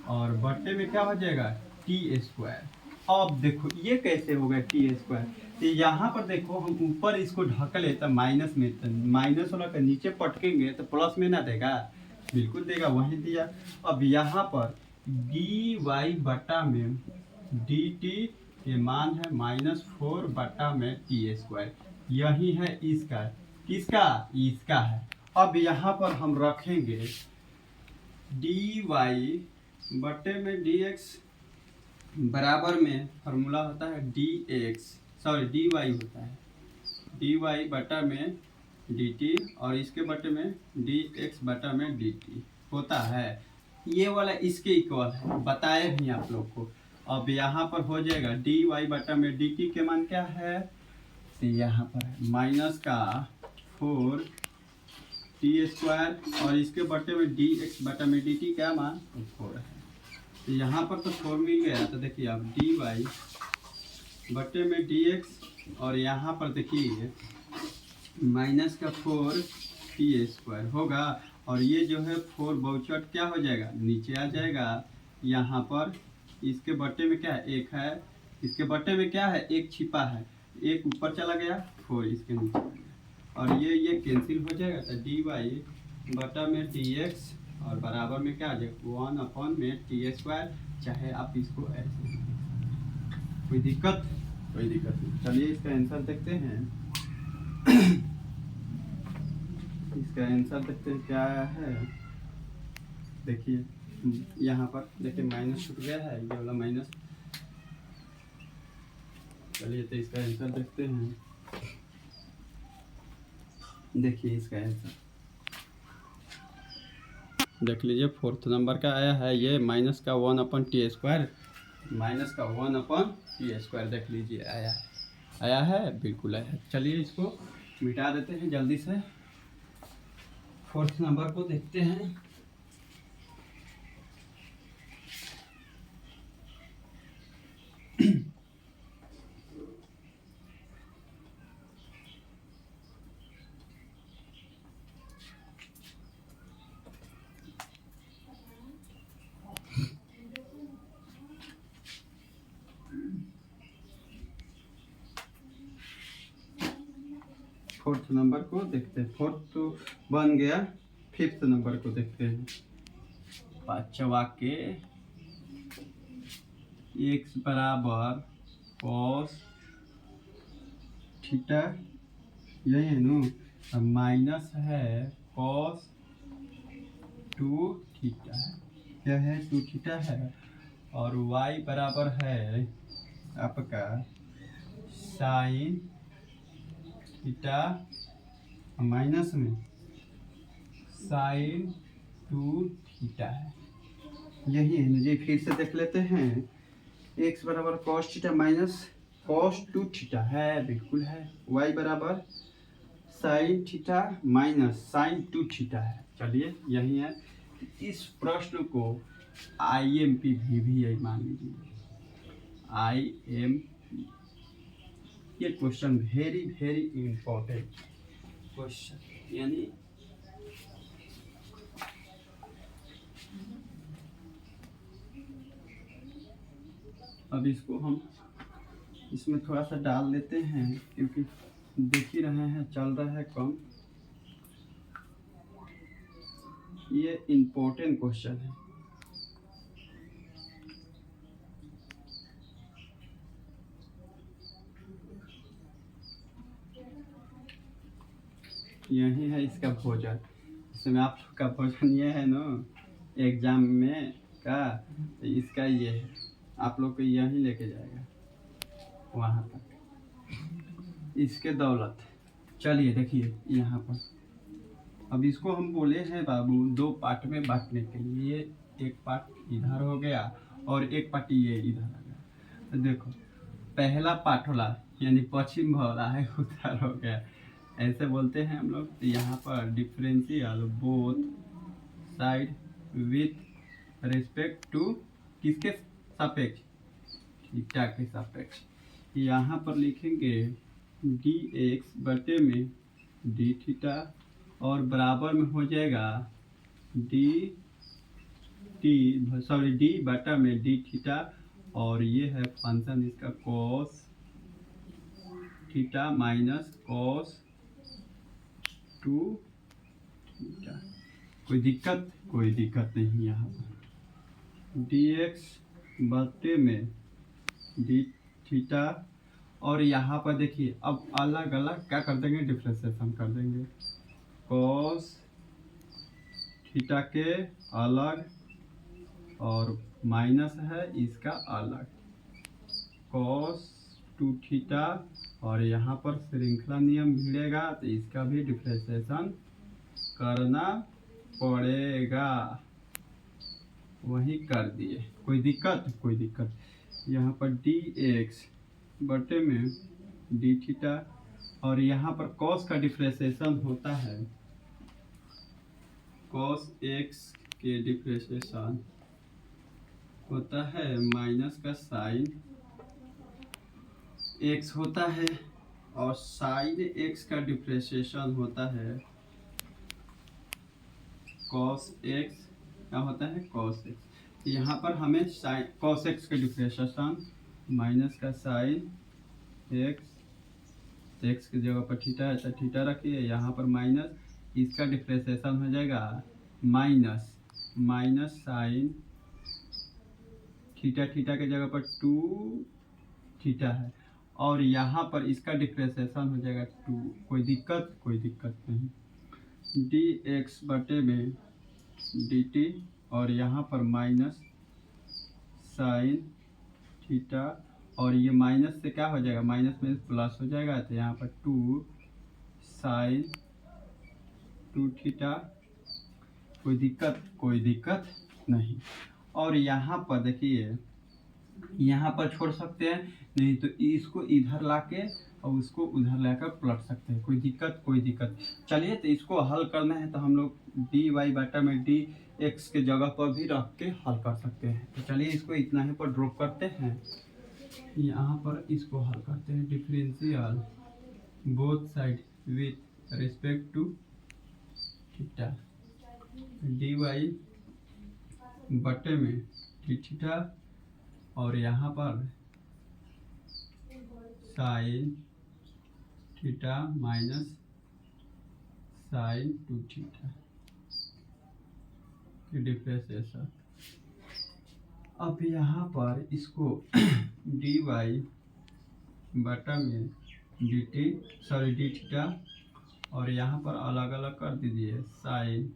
और बटे में क्या हो जाएगा t²। अब देखो ये कैसे होगा t², तो यहाँ पर देखो हम ऊपर इसको ढक ले तो माइनस में, तो माइनस वाला का नीचे पटकेंगे तो प्लस में ना देगा, बिल्कुल देगा, वही दिया। अब यहाँ पर dy बटा में dt ये मान है -4/t²। यही है इसका, किसका, इसका है। अब यहाँ पर हम रखेंगे dy/dx बराबर में फॉर्मूला होता है dy होता है dy/dt और इसके बटे में dx/dt होता है। ये वाला इसके इक्वल है, बताए भी आप लोग को। अब यहाँ पर हो जाएगा dy/dt के मान क्या है, तो यहाँ पर है -4t² और इसके बटे में dx/dt क्या मान 4 है। तो यहाँ पर तो 4 मिल गया, तो देखिए अब dy/dx और यहाँ पर देखिए -4t² होगा और ये जो है 4 बहुचट क्या हो जाएगा, नीचे आ जाएगा। यहाँ पर इसके बटे में क्या है, 1 है, इसके बटे में क्या है, 1 छिपा है, 1 ऊपर चला गया, 4 इसके नीचे आ गया और ये कैंसिल हो जाएगा। तो dy/dx और बराबर में क्या आ जाएगा 1/t²। चाहे आप इसको ऐसे, कोई दिक्कत नहीं। चलिए इसका आंसर देखते हैं। इसका आंसर देखते हैं क्या है। देखिए यहाँ पर देखिए माइनस छूट गया है, ये वाला माइनस। चलिए तो इसका आंसर देखते हैं। देखिए इसका आंसर देख लीजिए, 4th नंबर का आया है ये -1/t²। -1/t² देख लीजिए आया है, बिल्कुल आया है। चलिए इसको मिटा देते हैं जल्दी से। 4th नंबर को देखते हैं। फोर्थ नंबर को देखते हैं। 4th तो बन गया, 5th नंबर को देखते हैं। 5वां के x बराबर cos थीटा, यही है नो, माइनस है cos 2 थीटा, क्या है 2 थीटा है, और y बराबर है आपका साइन थीटा माइनस में साइन 2 थीटा है। यही है मुझे, फिर से देख लेते हैं। x बराबर cos theta minus cos 2 theta है, बिल्कुल है। y बराबर sine theta minus sine 2 theta है। चलिए यही है। इस प्रश्न को IMP भी मान लीजिए, IMP। ये क्वेश्चन वेरी इंपॉर्टेंट क्वेश्चन, यानी अब इसको हम इसमें थोड़ा सा डाल लेते हैं, क्योंकि देख ही रहे हैं चल रहा है कम। ये इंपॉर्टेंट क्वेश्चन है। यही है इसका भोजन। इसमें आप लोग का भोजन ये है ना एग्जाम में का, तो इसका ये है, आप लोग को यही लेके जाएगा वहाँ तक, इसके दौलत। चलिए देखिए यहाँ पर, अब इसको हम बोले हैं बाबू 2 पार्ट में बांटने के लिए। एक पार्ट इधर हो गया और एक पार्ट ये इधर आ गया। तो देखो पहला पार्ट वाला यानी पश्चिम वाला है उधर हो गया, ऐसे बोलते हैं हम लोग। तो यहाँ पर differential both side with respect to किसके सापेक्ष, थीटा के सापेक्ष। यहाँ पर लिखेंगे dx बटे में d थीटा और बराबर में हो जाएगा d बटा में d थीटा, और ये है फंक्शन इसका cos theta minus cos 2 theta. कोई दिक्कत नहीं। यहाँ पर dx बटे में d थीटा, और यहाँ पर देखिए अब अलग अलग क्या कर देंगे, डिफ्रेंसिएशन कर देंगे। कॉस थीटा के अलग और माइनस है इसका अलग, कॉस 2 थीटा, और यहाँ पर श्रृंखला नियम भिड़ेगा तो इसका भी डिफ्रेंसिएशन करना पड़ेगा। वही कर दिए, कोई दिक्कत, कोई दिक्कत। यहाँ पर डी एक्स बटे में डी थीटा, और यहाँ पर कॉस का डिफ्रेंसिएशन होता है, कॉस एक्स के डिफ्रेंसिएशन होता है माइनस का साइन एक्स होता है, और साइन एक्स का डिफ्रेंसिएशन होता है कॉस एक्स, क्या होता है कॉस एक्स। यहाँ पर हमें साइन कॉस एक्स का डिफ्रेंसिएशन माइनस का साइन एक्स, एक्स की जगह पर थीटा है तो थीटा रखिए, यहाँ पर माइनस, इसका डिफ्रेंसिएशन हो जाएगा माइनस साइन थीटा, थीटा की जगह पर 2 थीटा है, और यहाँ पर इसका डिफ्रेंसिएशन हो जाएगा 2। कोई दिक्कत, कोई दिक्कत नहीं। डी एक्स बटे में डी टी, और यहाँ पर माइनस साइन थीटा, और ये माइनस से क्या हो जाएगा, माइनस में प्लस हो जाएगा, तो यहाँ पर 2 साइन 2 थीटा। कोई दिक्कत, कोई दिक्कत नहीं। और यहाँ पर देखिए, यहाँ पर छोड़ सकते हैं, नहीं तो इसको इधर लाके और उसको उधर लाकर पलट सकते हैं, कोई दिक्कत, कोई दिक्कत। चलिए तो इसको हल करना है तो हम लोग डी वाई बटा में डी एक्स के जगह पर भी रख के हल कर सकते हैं। तो चलिए इसको इतना ही पर ड्रॉप करते हैं, यहाँ पर इसको हल करते हैं। Differential both side with respect to theta, D y बटे में डी थीटा, और यहाँ पर sine theta minus sine 2 theta की डिफ्रेंसिएशन। अब यहाँ पर इसको डी वाई बटा में d t, sorry d theta, और यहाँ पर अलग अलग कर दीजिए, साइन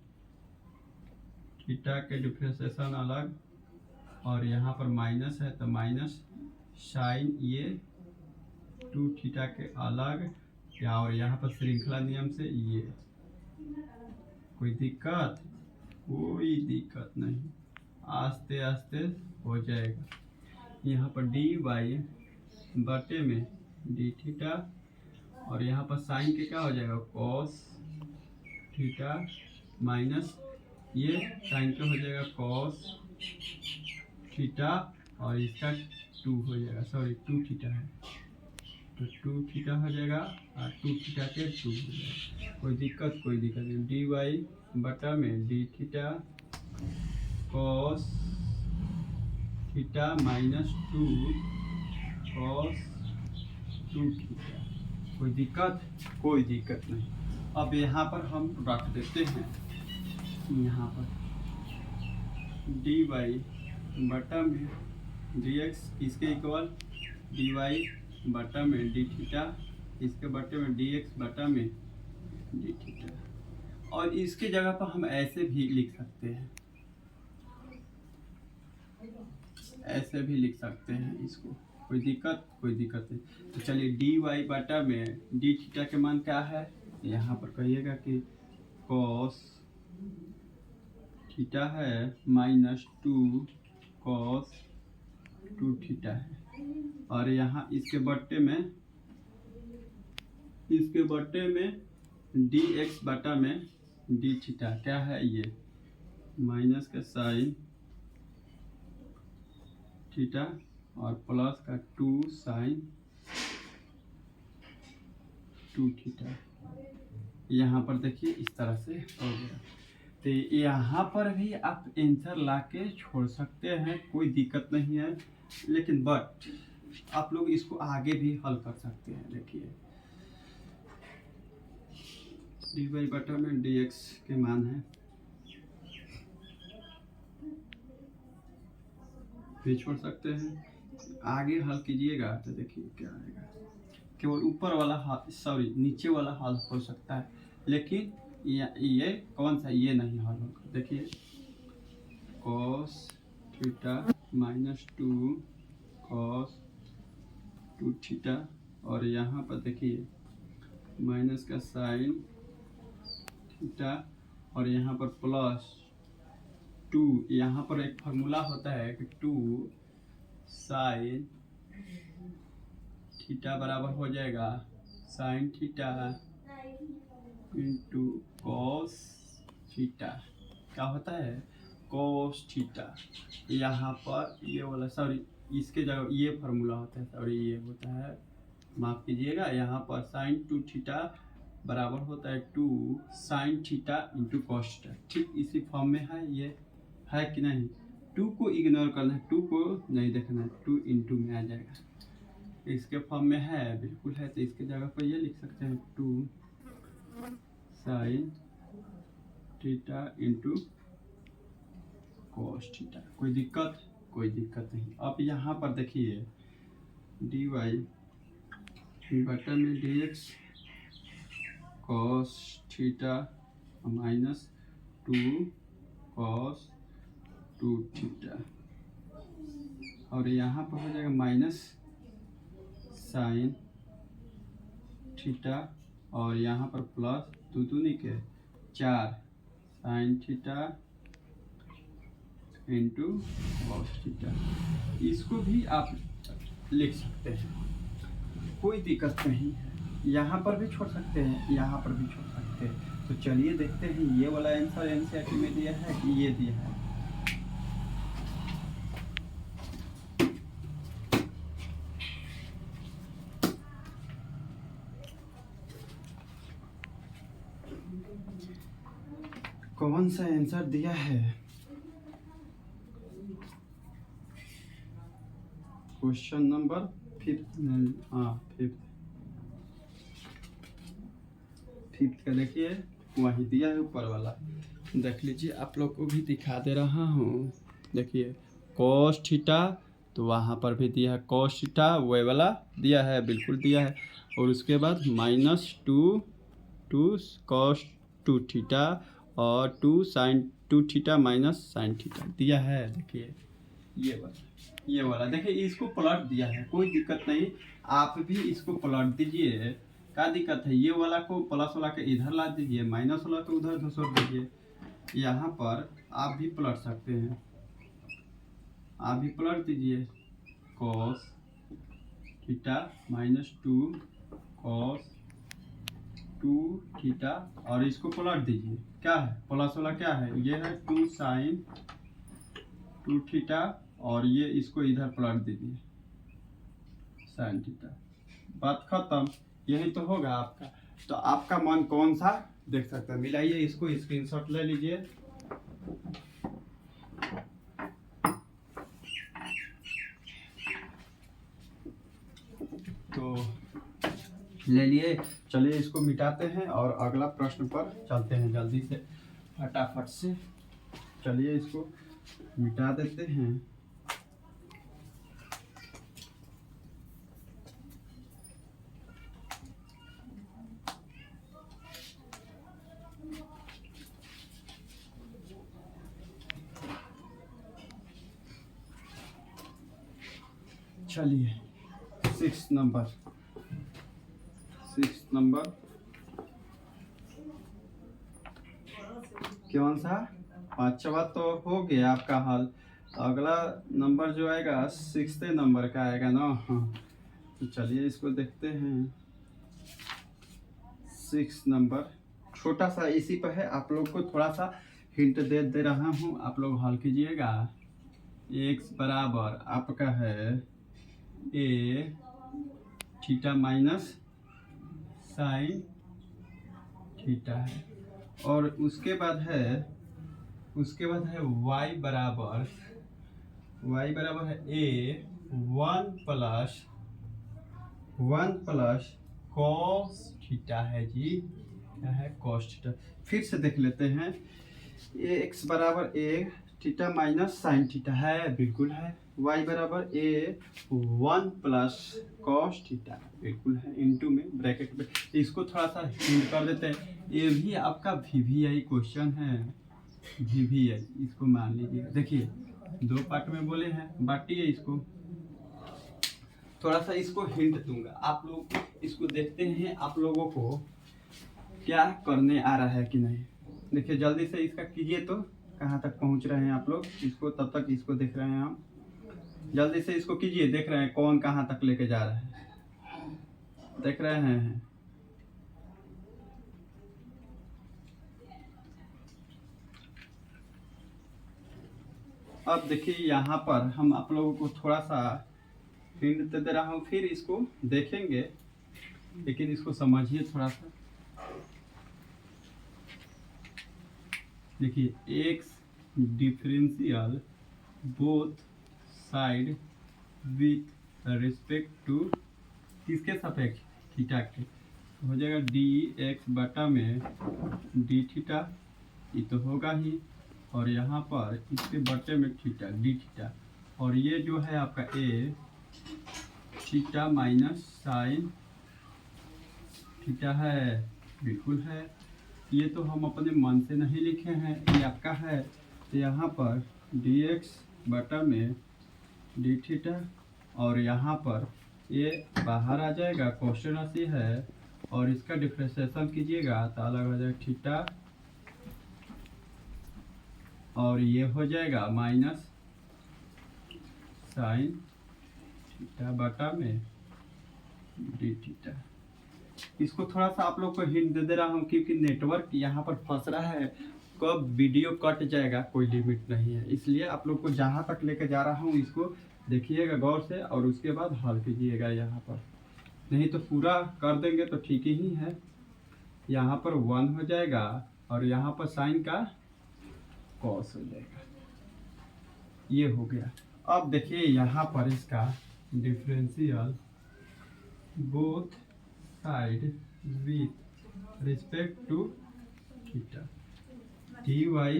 थीटा के डिफ्रेंसिएशन अलग, और यहाँ पर माइनस है तो माइनस साइन ये 2 थीटा के अलग, या और यहाँ पर श्रृंखला नियम से ये। कोई दिक्कत, कोई दिक्कत नहीं, आस्ते आस्ते हो जाएगा। यहाँ पर डी वाई बटे में डी थीटा, और यहाँ पर साइन के क्या हो जाएगा, कॉस थीटा माइनस ये साइन का हो जाएगा कॉस थीटा, और इसका 2 हो जाएगा, सॉरी 2 थीटा है तो 2 थीटा हो जाएगा, और 2 थीटा के 2 हो जाएगा। कोई दिक्कत, कोई दिक्कत नहीं। डी वाई बटा में d theta cos theta minus 2 cos 2 theta. कोई दिक्कत, कोई दिक्कत नहीं। अब यहाँ पर हम रख देते हैं, यहाँ पर डी वाई बटा में डी एक्स, इसके इक्वल डी वाई बटा में डी थीटा, इसके बटे में डी एक्स बटा में डी थीटा। और इसके जगह पर हम ऐसे भी लिख सकते हैं, ऐसे भी लिख सकते हैं इसको, कोई दिक्कत, कोई दिक्कत नहीं। तो चलिए डी वाई बटा में डी थीटा के मान क्या है, यहाँ पर कहिएगा कि कॉस थीटा है माइनस 2 कॉस 2 थीटा है, और यहाँ इसके बट्टे में डी एक्स बटा में डी थीटा क्या है, ये माइनस का साइन थीटा और प्लस का 2 साइन 2 थीटा। यहाँ पर देखिए इस तरह से हो गया। तो यहाँ पर भी आप आंसर लाके छोड़ सकते हैं, कोई दिक्कत नहीं है, लेकिन बट आप लोग इसको आगे भी हल कर सकते हैं। देखिए डी वाई बटा में डी एक्स के मान है, भी छोड़ सकते हैं, आगे हल कीजिएगा तो देखिए क्या आएगा। केवल ऊपर वाला हाल, सॉरी नीचे वाला हल हो सकता है, लेकिन ये कौन सा, ये नहीं हल होगा। देखिए cos थीटा -2 cos 2 थीटा, और यहाँ पर देखिए माइनस का साइन थीटा, और यहाँ पर +2। यहाँ पर एक फार्मूला होता है कि 2 साइन थीटा बराबर हो जाएगा sine theta into cos theta. क्या होता है, कॉस थीटा। यहाँ पर ये वाला, सॉरी इसके जगह ये फार्मूला होता है, सॉरी ये होता है, माफ कीजिएगा। यहाँ पर साइन 2 थीटा बराबर होता है 2 sine theta into cos theta. ठीक इसी फॉर्म में है, ये है कि नहीं। 2 को इग्नोर करना है, 2 को नहीं देखना है, 2 इंटू में आ जाएगा। इसके फॉर्म में है, बिल्कुल है, तो इसके जगह पर ये लिख सकते हैं 2 sine theta into cos theta. कोई दिक्कत, कोई दिक्कत नहीं। अब यहाँ पर देखिए dy बटा में dx cos theta -2 cos 2 theta, और यहाँ पर हो जाएगा माइनस साइन थीटा, और यहाँ पर प्लस 2 दूनी के 4 sine theta into cos theta. इसको भी आप लिख सकते हैं, कोई दिक्कत नहीं है। यहाँ पर भी छोड़ सकते हैं, यहाँ पर भी छोड़ सकते हैं। तो चलिए देखते हैं ये वाला आंसर एनसीईआरटी में दिया है कि ये दिया है। कौन सा आंसर दिया है, क्वेश्चन नंबर 5 5 का देखिए वही दिया है, ऊपर वाला देख लीजिए। आप लोग को भी दिखा दे रहा हूँ, देखिए कॉस थीटा, तो वहाँ पर भी दिया है कॉस थीटा, वो वाला दिया है, बिल्कुल दिया है। और उसके बाद -2 कॉस 2 थीटा और 2 sine 2 theta minus sine theta दिया है। देखिए ये वाला देखिए, इसको प्लॉट दिया है, कोई दिक्कत नहीं। आप भी इसको प्लॉट दीजिए, क्या दिक्कत है। ये वाला को प्लस वाला के इधर ला दीजिए, माइनस वाला को उधर धुसोड़ दीजिए। यहाँ पर आप भी प्लॉट सकते हैं, आप भी प्लॉट दीजिए कॉस थीटा -2 कॉस 2 थीटा, और इसको प्लॉट दीजिए। क्या है प्लस वाला, क्या है, ये है 2 साइन 2 थीटा, और ये इसको इधर प्लॉट दीजिए साइन थीटा। बात खत्म, यही तो होगा आपका। तो आपका मन कौन सा देख सकता है, मिलाइए इसको, स्क्रीनशॉट ले लीजिए। तो ले लिए, चलिए इसको मिटाते हैं और अगला प्रश्न पर चलते हैं जल्दी से, फटाफट से। चलिए इसको मिटा देते हैं। चलिए 6 नंबर कौन सा, 5वां तो हो गया आपका हल। अगला नंबर जो आएगा 6 नंबर का आएगा ना। हाँ, तो चलिए इसको देखते हैं। 6 नंबर छोटा सा इसी पर है, आप लोग को थोड़ा सा हिंट दे रहा हूँ, आप लोग हल कीजिएगा। x बराबर आपका है a theta minus sine theta है, और उसके बाद है y बराबर है a 1 प्लस कॉस थीटा है जी, क्या है कॉस थीटा। फिर से देख लेते हैं, x बराबर a theta minus sine theta है, बिल्कुल है। y बराबर ए 1 प्लस कॉस थीटा, बिल्कुल है, इनटू में ब्रैकेट में। इसको थोड़ा सा हिंट कर देते हैं, ये भी आपका वीवीआई क्वेश्चन है, वीवीआई, इसको मान लीजिए। देखिए 2 पार्ट में बोले हैं, बांटिए इसको। थोड़ा सा इसको हिंट दूंगा, आप लोग इसको देखते हैं आप लोगों को क्या करने आ रहा है कि नहीं। देखिए जल्दी से इसका कीजिए, तो कहाँ तक पहुँच रहे हैं आप लोग, इसको तब तक इसको देख रहे हैं हम। जल्दी से इसको कीजिए, देख रहे हैं कौन कहाँ तक लेके जा रहा है, देख रहे हैं। अब देखिए यहाँ पर हम आप लोगों को थोड़ा सा हिंट दे रहा हूँ, फिर इसको देखेंगे, लेकिन इसको समझिए थोड़ा सा। देखिए x differential both side with respect to किसके सापेक्ष, थीटा के, हो जाएगा डी एक्स बटा में डी थीटा, ये तो होगा ही, और यहाँ पर इसके बटे में थीटा डी थीटा, और ये जो है आपका ए थीटा माइनस साइन थीटा है, बिल्कुल है। ये तो हम अपने मन से नहीं लिखे हैं, ये आपका है। तो यहाँ पर डी एक्स बटा में डी थीटा, और यहाँ पर ये बाहर आ जाएगा, क्वेश्चन राशि है, और इसका डिफरेंशिएशन कीजिएगा तो अलग हो जाएगा थीटा, और ये हो जाएगा माइनस साइन थीटा बटा में डी थीटा। इसको थोड़ा सा आप लोग को हिंट दे रहा हूँ, क्योंकि नेटवर्क यहाँ पर फंस रहा है, कब वीडियो कट जाएगा कोई लिमिट नहीं है, इसलिए आप लोग को जहाँ तक लेके जा रहा हूँ इसको देखिएगा गौर से, और उसके बाद हल कीजिएगा यहाँ पर। नहीं तो पूरा कर देंगे तो ठीक ही है। यहाँ पर 1 हो जाएगा, और यहाँ पर साइन का कॉस हो जाएगा, ये हो गया। अब देखिए यहाँ पर इसका differential both side with respect to theta, D Y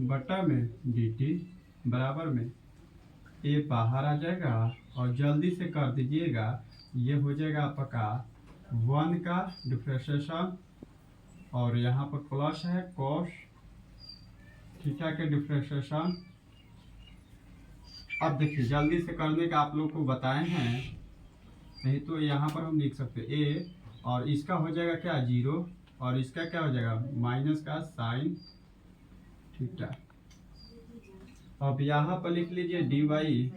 बटा में डी टी बराबर में, ये बाहर आ जाएगा, और जल्दी से कर दीजिएगा, ये हो जाएगा आपका 1 का डिफरेंशिएशन, और यहाँ पर प्लस है कॉस थीटा के डिफरेंशिएशन। अब देखिए जल्दी से करने का आप लोग को बताए हैं, नहीं तो यहाँ पर हम लिख सकते ए, और इसका हो जाएगा क्या 0, और इसका क्या हो जाएगा माइनस का साइन थीटा। अब यहाँ पर लिख लीजिए डी वाई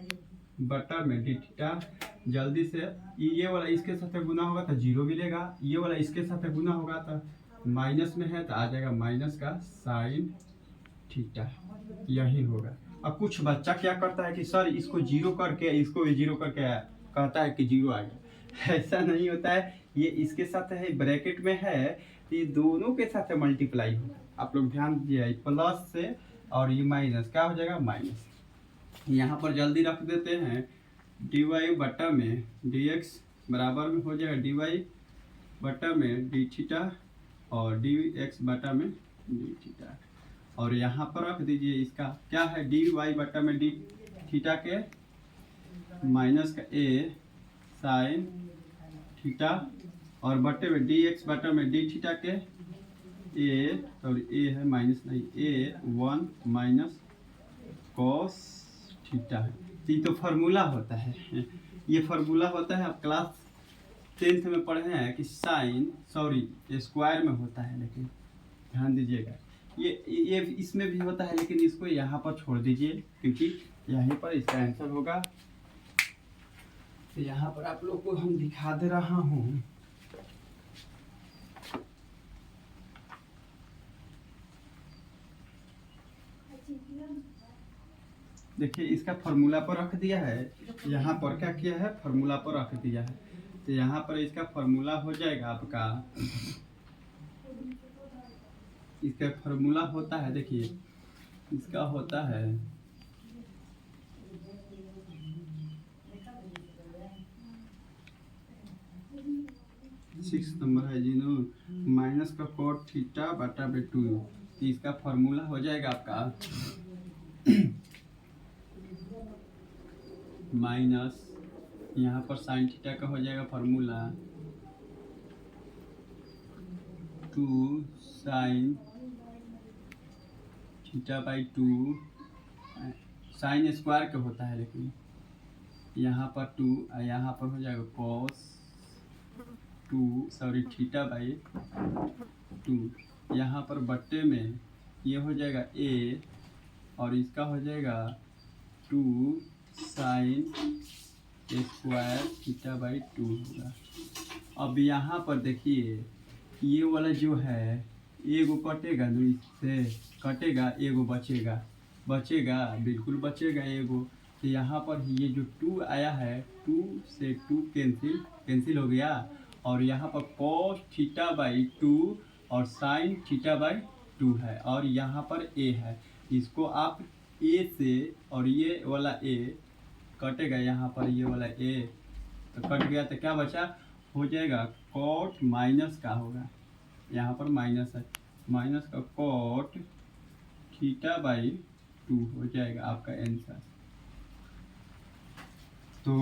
बटा में डी थीटा, जल्दी से ये वाला इसके साथ गुना होगा तो 0 मिलेगा, ये वाला इसके साथ गुना होगा तो माइनस में है तो आ जाएगा माइनस का साइन थीटा, यही होगा। अब कुछ बच्चा क्या करता है कि सर इसको 0 करके इसको 0 करके कहता है कि 0 आ गया, ऐसा नहीं होता है। ये इसके साथ है, ब्रैकेट में है, तो ये दोनों के साथ मल्टीप्लाई होगा। आप लोग ध्यान दीजिए, प्लस से और ये माइनस क्या हो जाएगा माइनस। यहाँ पर जल्दी रख देते हैं, डी वाई बटा में डी एक्स बराबर में हो जाएगा डी वाई बटा में डी थीटा, और डी एक्स बटा में डी थीटा, और यहाँ पर रख दीजिए इसका क्या है डी वाई बटा में डी थीटा के माइनस का ए साइन थीटा, और बटे में डी एक्स बटा में डी थीटा के ए, और ए है माइनस नहीं, ए 1 माइनस कॉस थीटा है। ये तो फार्मूला होता है, ये फार्मूला होता है, आप क्लास 10th में पढ़े हैं कि साइन स्क्वायर में होता है, लेकिन ध्यान दीजिएगा ये इसमें भी होता है, लेकिन इसको यहाँ पर छोड़ दीजिए, क्योंकि यहीं पर इसका आंसर होगा। तो यहाँ पर आप लोग को हम दिखा दे रहा हूँ, देखिए इसका फार्मूला पर रख दिया है, यहाँ पर क्या किया है फार्मूला पर रख दिया है, तो यहाँ पर इसका फार्मूला हो जाएगा आपका, इसका फार्मूला होता है, देखिए इसका होता है 6 नंबर है जी नो, माइनस का cot थीटा बटा 2, इसका फार्मूला हो जाएगा आपका माइनस यहाँ पर साइन थीटा का हो जाएगा formula 2 sine theta by 2 sine square का होता है, लेकिन यहाँ पर 2 और यहाँ पर हो जाएगा कॉस 2 सॉरी थीटा बाई 2। यहाँ पर बट्टे में ये हो जाएगा a और इसका हो जाएगा 2 साइन स्क्वायर थीटा बाई 2 होगा। अब यहाँ पर देखिए ये वाला जो है एगो कटेगा ना, इससे कटेगा एगो बचेगा बिल्कुल बचेगा एगो। तो यहाँ पर ये जो 2 आया है 2 से 2 कैंसिल हो गया और यहाँ पर cos थीटा बाई 2 और sin थीटा बाई 2 है और यहाँ पर a है। इसको आप a से और ये वाला a कटेगा, यहाँ पर ये वाला a तो कट गया तो क्या बचा हो जाएगा cot माइनस का होगा, यहाँ पर माइनस है, माइनस का cot थीटा बाई 2 हो जाएगा आपका आंसर। तो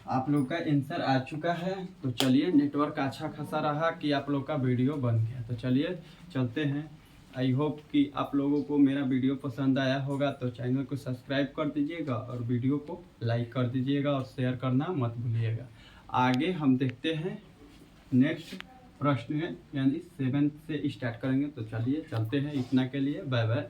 आप लोग का आंसर आ चुका है। तो चलिए, नेटवर्क अच्छा खासा रहा कि आप लोग का वीडियो बन गया। तो चलिए चलते हैं। आई होप कि आप लोगों को मेरा वीडियो पसंद आया होगा, तो चैनल को सब्सक्राइब कर दीजिएगा और वीडियो को लाइक कर दीजिएगा और शेयर करना मत भूलिएगा। आगे हम देखते हैं नेक्स्ट प्रश्न है, यानी 7 से स्टार्ट करेंगे। तो चलिए चलते हैं, इतना के लिए बाय बाय।